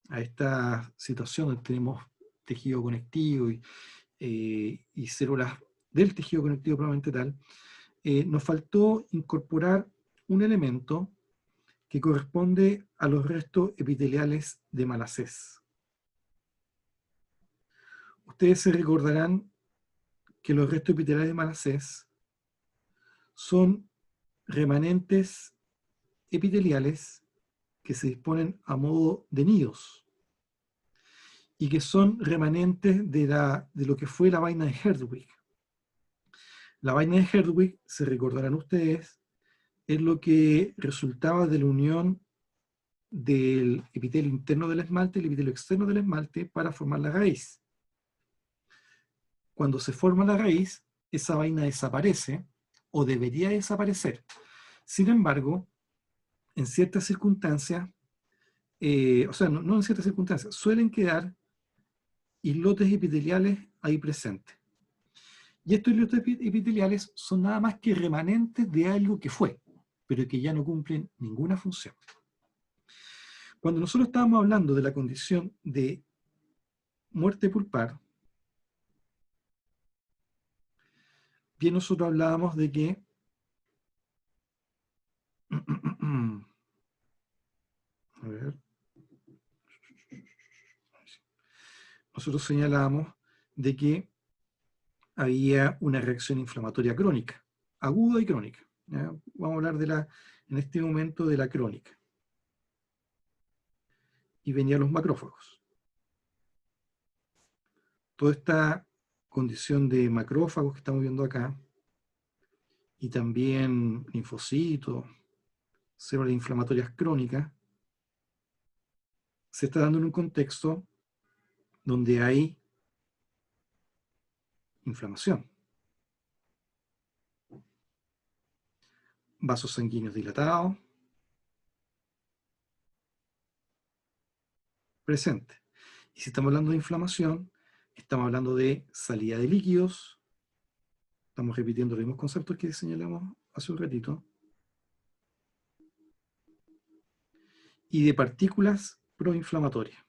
a esta situación donde tenemos tejido conectivo y células del tejido conectivo probablemente tal, nos faltó incorporar un elemento que corresponde a los restos epiteliales de Malassez. Ustedes se recordarán que los restos epiteliales de Malassez son remanentes epiteliales que se disponen a modo de nidos y que son remanentes de lo que fue la vaina de Herdwick. La vaina de Herdwick, se recordarán ustedes, es lo que resultaba de la unión del epitelio interno del esmalte y el epitelio externo del esmalte para formar la raíz. Cuando se forma la raíz, esa vaina desaparece o debería desaparecer. Sin embargo, en ciertas circunstancias, o sea, no en ciertas circunstancias, suelen quedar islotes epiteliales ahí presentes. Y estos islotes epiteliales son nada más que remanentes de algo que fue, pero que ya no cumplen ninguna función. Cuando nosotros estábamos hablando de la condición de muerte pulpar, bien nosotros hablábamos de que a ver, nosotros señalábamos de que había una reacción inflamatoria crónica, aguda y crónica. ¿Ya? Vamos a hablar en este momento de la crónica. Y venían los macrófagos. Toda esta condición de macrófagos que estamos viendo acá, y también linfocitos, células inflamatorias crónicas, se está dando en un contexto donde hay inflamación. Vasos sanguíneos dilatados, presente. Y si estamos hablando de inflamación, estamos hablando de salida de líquidos, estamos repitiendo los mismos conceptos que señalamos hace un ratito, y de partículas proinflamatorias.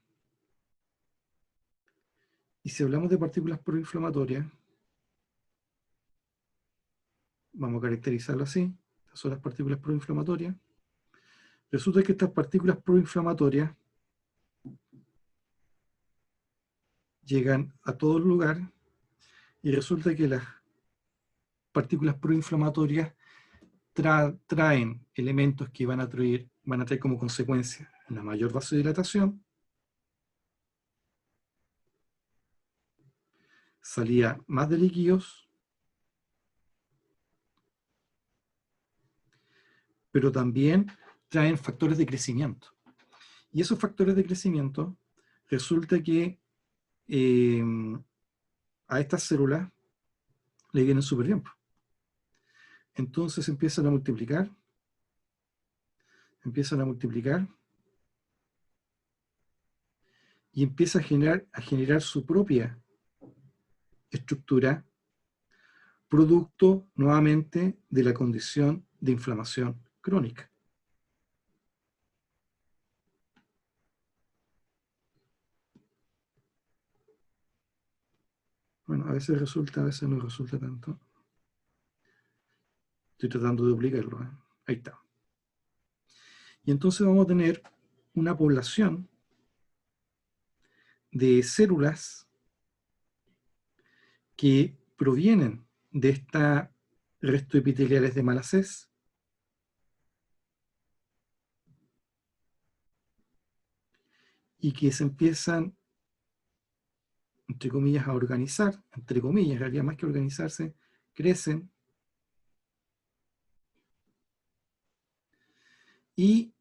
Y si hablamos de partículas proinflamatorias, vamos a caracterizarlo así, estas son las partículas proinflamatorias. Resulta que estas partículas proinflamatorias llegan a todo lugar y resulta que las partículas proinflamatorias traen elementos que van a traer como consecuencia una mayor vasodilatación, salida más de líquidos, pero también traen factores de crecimiento. Y esos factores de crecimiento resulta que a estas células le vienen súper bien. Entonces empiezan a multiplicar, y empieza a generar su propia estructura, producto nuevamente de la condición de inflamación crónica. Bueno, a veces resulta, a veces no resulta tanto. Estoy tratando de duplicarlo. Ahí está. Y entonces vamos a tener una población de células que provienen de estos restos epiteliales de Malassez, y que se empiezan, entre comillas, a organizar, entre comillas, en realidad más que organizarse, crecen, y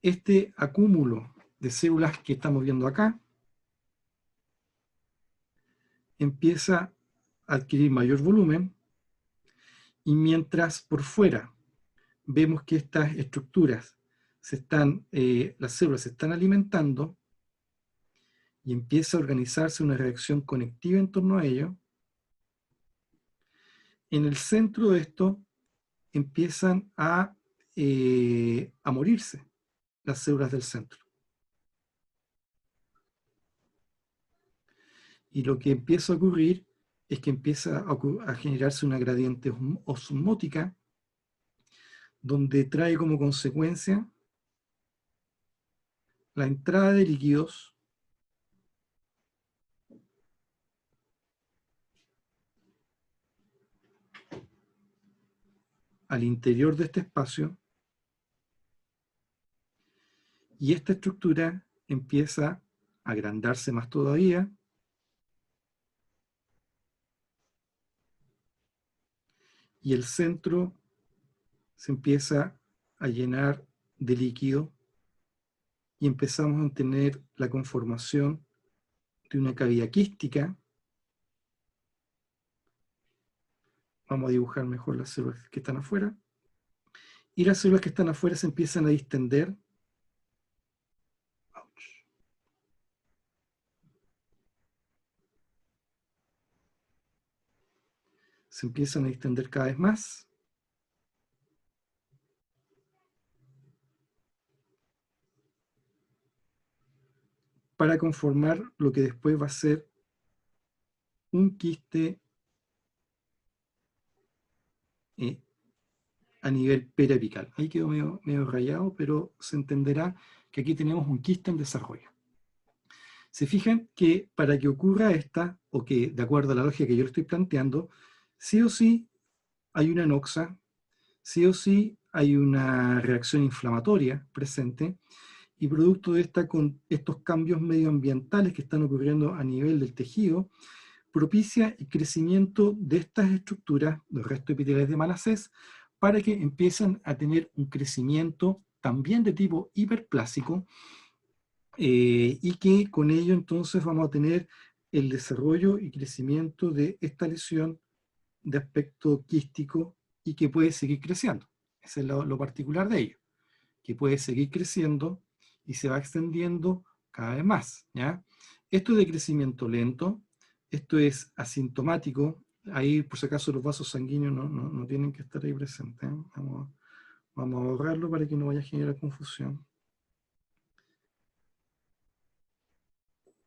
este acúmulo de células que estamos viendo acá empieza a adquirir mayor volumen, y mientras por fuera vemos que estas estructuras las células se están alimentando, y empieza a organizarse una reacción conectiva en torno a ello, en el centro de esto empiezan a morirse las células del centro. Y lo que empieza a ocurrir es que empieza a generarse una gradiente osmótica donde trae como consecuencia la entrada de líquidos al interior de este espacio, y esta estructura empieza a agrandarse más todavía, y el centro se empieza a llenar de líquido y empezamos a tener la conformación de una cavidad quística. Vamos a dibujar mejor las células que están afuera. Y las células que están afuera se empiezan a distender. Se empiezan a distender cada vez más. Para conformar lo que después va a ser un quiste a nivel periapical. Ahí quedó medio rayado, pero se entenderá que aquí tenemos un quiste en desarrollo. Se fijan que para que ocurra esta, o que de acuerdo a la lógica que yo le estoy planteando, sí o sí hay una anoxa, sí o sí hay una reacción inflamatoria presente, y producto de con estos cambios medioambientales que están ocurriendo a nivel del tejido, propicia el crecimiento de estas estructuras, los restos epiteliales de Malassez, para que empiecen a tener un crecimiento también de tipo hiperplásico, y que con ello entonces vamos a tener el desarrollo y crecimiento de esta lesión de aspecto quístico y que puede seguir creciendo. Ese es lo particular de ello, que puede seguir creciendo y se va extendiendo cada vez más, ¿ya? Esto es de crecimiento lento, esto es asintomático. Ahí, por si acaso, los vasos sanguíneos no tienen que estar ahí presentes, ¿eh? Vamos a borrarlo para que no vaya a generar confusión.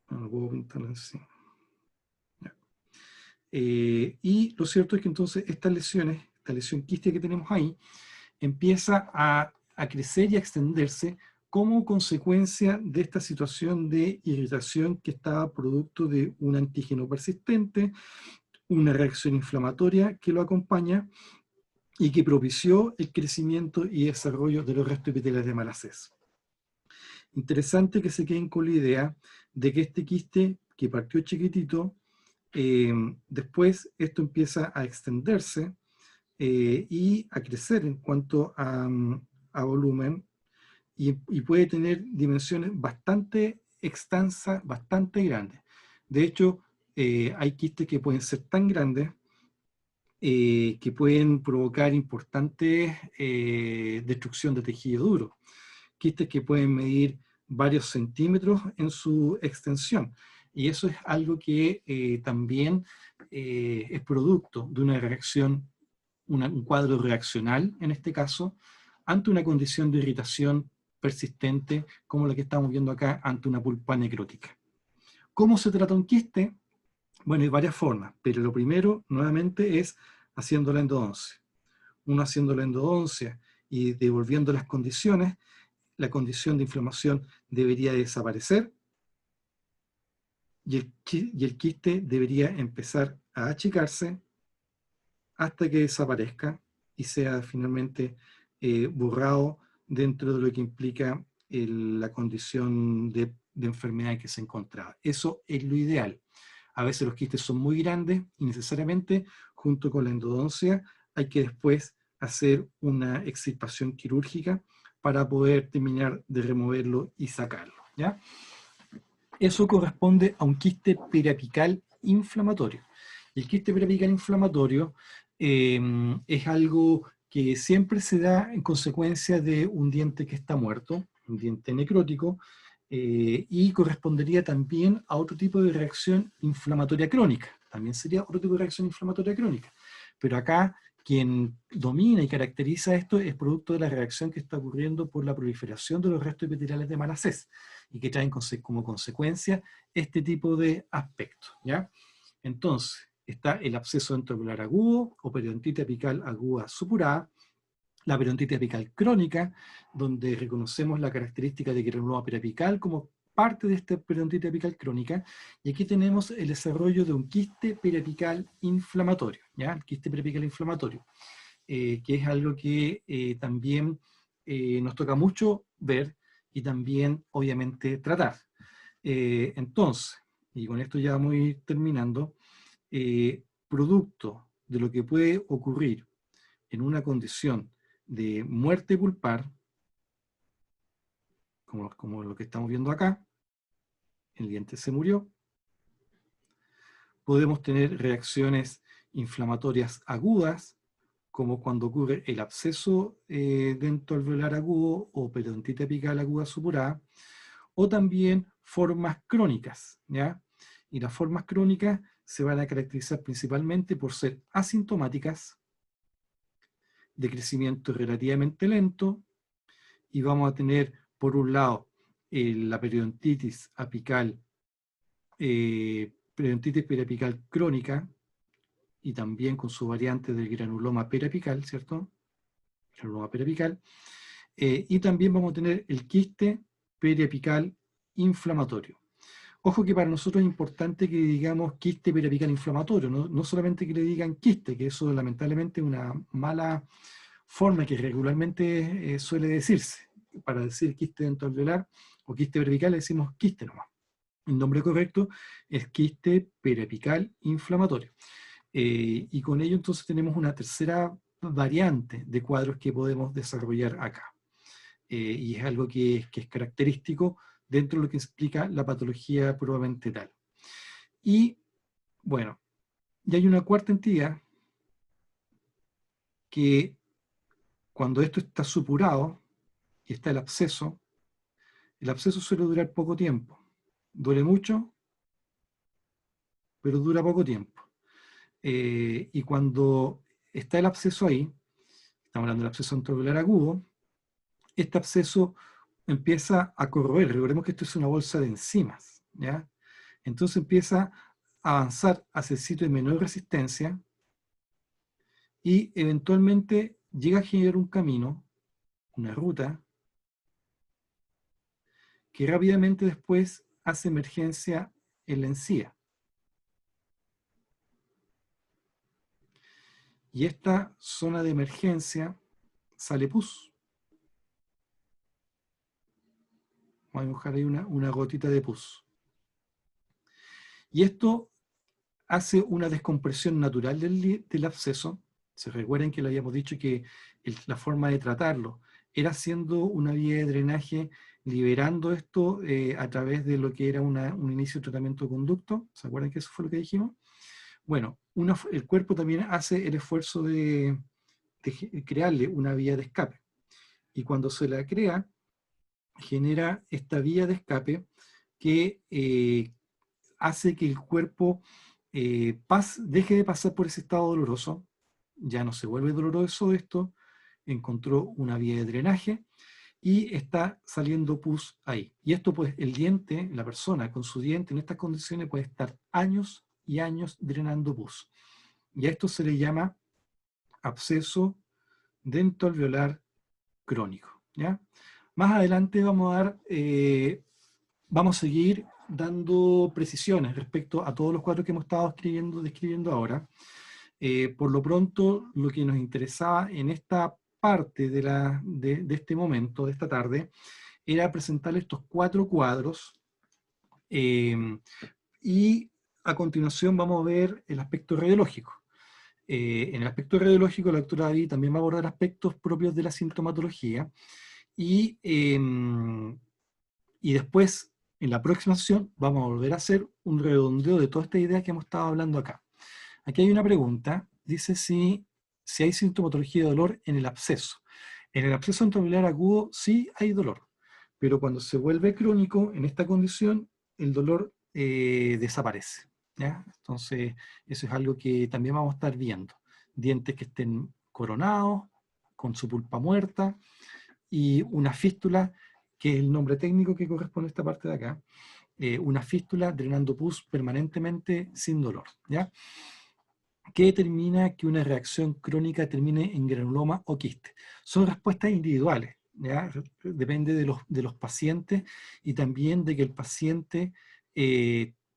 No puedo pintarlo encima. Y lo cierto es que entonces estas lesiones, esta lesión quística que tenemos ahí, empieza a crecer y a extenderse como consecuencia de esta situación de irritación que estaba producto de un antígeno persistente, una reacción inflamatoria que lo acompaña y que propició el crecimiento y desarrollo de los restos epiteliales de Malassez. Interesante que se queden con la idea de que este quiste, que partió chiquitito, después esto empieza a extenderse y a crecer en cuanto a volumen, y puede tener dimensiones bastante extensas, bastante grandes. De hecho, hay quistes que pueden ser tan grandes que pueden provocar importante destrucción de tejido duro. Quistes que pueden medir varios centímetros en su extensión. Y eso es algo que también es producto de una reacción, un cuadro reaccional, en este caso, ante una condición de irritación persistente, como la que estamos viendo acá, ante una pulpa necrótica. ¿Cómo se trata un quiste? Bueno, hay varias formas, pero lo primero, nuevamente, es haciendo la endodoncia. Uno haciendo la endodoncia y devolviendo las condiciones, la condición de inflamación debería desaparecer y el quiste debería empezar a achicarse hasta que desaparezca y sea finalmente borrado dentro de lo que implica la condición de enfermedad en que se encontraba. Eso es lo ideal. A veces los quistes son muy grandes y necesariamente, junto con la endodoncia, hay que después hacer una extirpación quirúrgica para poder terminar de removerlo y sacarlo, ¿ya? Eso corresponde a un quiste periapical inflamatorio. El quiste periapical inflamatorio es algo que siempre se da en consecuencia de un diente que está muerto, un diente necrótico, y correspondería también a otro tipo de reacción inflamatoria crónica. También sería otro tipo de reacción inflamatoria crónica. Pero acá quien domina y caracteriza esto es producto de la reacción que está ocurriendo por la proliferación de los restos epiteliales de Malassez y que traen como consecuencia este tipo de aspectos, ¿ya? Entonces, está el absceso enterovelar agudo o periodontitis apical aguda supurada, la periodontitis apical crónica, donde reconocemos la característica de granuloma periapical como parte de esta periodontitis apical crónica, y aquí tenemos el desarrollo de un quiste periapical inflamatorio, ¿ya? El quiste periapical inflamatorio, que es algo que también nos toca mucho ver y también, obviamente, tratar. Entonces, y con esto ya vamos a ir terminando, producto de lo que puede ocurrir en una condición de muerte pulpar, como lo que estamos viendo acá, el diente se murió, podemos tener reacciones inflamatorias agudas, como cuando ocurre el absceso dentoalveolar agudo o periodontitis apical aguda supurada, o también formas crónicas, ¿ya? Y las formas crónicas se van a caracterizar principalmente por ser asintomáticas, de crecimiento relativamente lento, y vamos a tener, por un lado, la periodontitis apical, periodontitis periapical crónica, y también con su variante del granuloma periapical, ¿cierto? Granuloma periapical. Y también vamos a tener el quiste periapical inflamatorio. Ojo que para nosotros es importante que digamos quiste periapical inflamatorio, no solamente que le digan quiste, que eso lamentablemente es una mala forma que regularmente suele decirse. Para decir quiste dentoalveolar o quiste periapical le decimos quiste nomás. El nombre correcto es quiste periapical inflamatorio. Y con ello entonces tenemos una tercera variante de cuadros que podemos desarrollar acá. Y es algo que es característico dentro de lo que explica la patología probablemente tal. Y bueno, ya hay una cuarta entidad que cuando esto está supurado y está el absceso suele durar poco tiempo. Duele mucho, pero dura poco tiempo. Y cuando está el absceso ahí, estamos hablando del absceso enterovelar agudo, este absceso empieza a corroer. Recordemos que esto es una bolsa de enzimas, ¿ya? Entonces empieza a avanzar hacia el sitio de menor resistencia y eventualmente llega a generar un camino, una ruta, que rápidamente después hace emergencia en la encía. Y esta zona de emergencia sale pus. Vamos a dibujar ahí una gotita de pus. Y esto hace una descompresión natural del absceso. Se recuerden que le habíamos dicho que la forma de tratarlo era haciendo una vía de drenaje, liberando esto a través de lo que era un inicio de tratamiento de conducto. ¿Se acuerdan que eso fue lo que dijimos? Bueno, el cuerpo también hace el esfuerzo de crearle una vía de escape. Y cuando se la crea, genera esta vía de escape que hace que el cuerpo deje de pasar por ese estado doloroso, ya no se vuelve doloroso esto, encontró una vía de drenaje y está saliendo pus ahí. Y esto pues el diente, la persona con su diente en estas condiciones puede estar años y años drenando pus. Y a esto se le llama absceso dentoalveolar crónico, ¿ya? Más adelante vamos a seguir dando precisiones respecto a todos los cuadros que hemos estado describiendo ahora. Por lo pronto, lo que nos interesaba en esta parte de este momento, de esta tarde, era presentar estos 4 cuadros y a continuación vamos a ver el aspecto radiológico. En el aspecto radiológico, la doctora David también va a abordar aspectos propios de la sintomatología y después, en la próxima sesión, vamos a volver a hacer un redondeo de toda esta idea que hemos estado hablando acá. Aquí hay una pregunta, dice si hay sintomatología de dolor en el absceso. En el absceso enterovelar agudo sí hay dolor, pero cuando se vuelve crónico, en esta condición, el dolor desaparece, ¿ya? Entonces, eso es algo que también vamos a estar viendo. Dientes que estén coronados, con su pulpa muerta, y una fístula, que es el nombre técnico que corresponde a esta parte de acá, una fístula drenando pus permanentemente sin dolor, ¿ya? ¿Qué determina que una reacción crónica termine en granuloma o quiste? Son respuestas individuales, ¿ya? Depende de los pacientes y también de que el paciente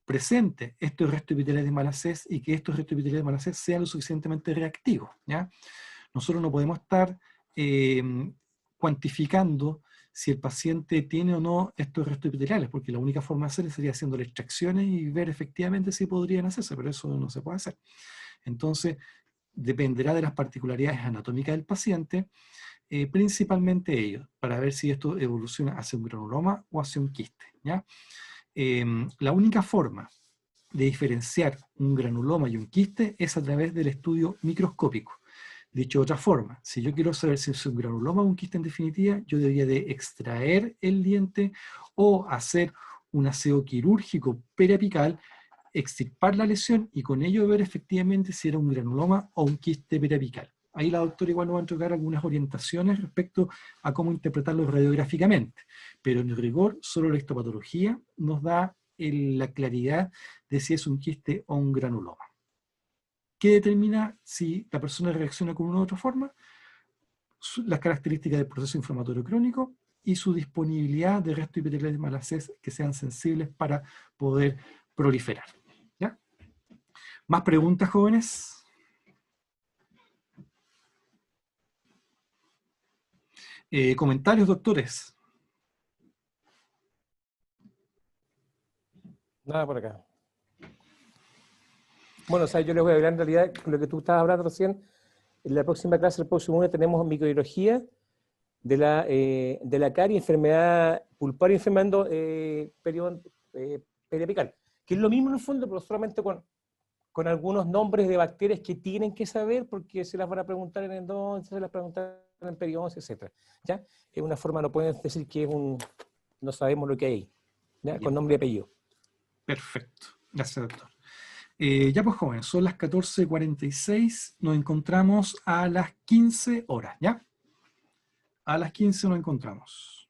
presente estos restos epiteliales de Malacés y que estos restos epiteliales de Malacés sean lo suficientemente reactivos, ¿ya? Nosotros no podemos estar cuantificando si el paciente tiene o no estos restos epiteliales, porque la única forma de hacerlo sería haciendo extracciones y ver efectivamente si podrían hacerse, pero eso no se puede hacer. Entonces, dependerá de las particularidades anatómicas del paciente, principalmente ellos, para ver si esto evoluciona hacia un granuloma o hacia un quiste, ¿ya? La única forma de diferenciar un granuloma y un quiste es a través del estudio microscópico. Dicho de otra forma, si yo quiero saber si es un granuloma o un quiste en definitiva, yo debería de extraer el diente o hacer un aseo quirúrgico periapical, extirpar la lesión y con ello ver efectivamente si era un granuloma o un quiste periapical. Ahí la doctora igual nos va a entregar algunas orientaciones respecto a cómo interpretarlo radiográficamente, pero en rigor solo la histopatología nos da la claridad de si es un quiste o un granuloma. ¿Qué determina si la persona reacciona con una u otra forma? Las características del proceso inflamatorio crónico y su disponibilidad de restos epiteliales de Malacés que sean sensibles para poder proliferar. ¿Ya? ¿Más preguntas, jóvenes? ¿Comentarios, doctores? Nada por acá. Bueno, o sea, yo les voy a hablar en realidad con lo que tú estabas hablando recién. En la próxima clase, el próximo lunes, tenemos microbiología de la carie, enfermedad pulpar y enfermedad periapical, que es lo mismo en el fondo, pero solamente con algunos nombres de bacterias que tienen que saber porque se las van a preguntar en endodontia, se las preguntan en periodoncia, etc. ¿Ya? Es una forma, no pueden decir que es no sabemos lo que hay, ¿ya? Con nombre y apellido. Perfecto. Gracias, doctor. Ya pues, jóvenes, son las 14:46, nos encontramos a las 15 horas, ¿ya? A las 15 nos encontramos.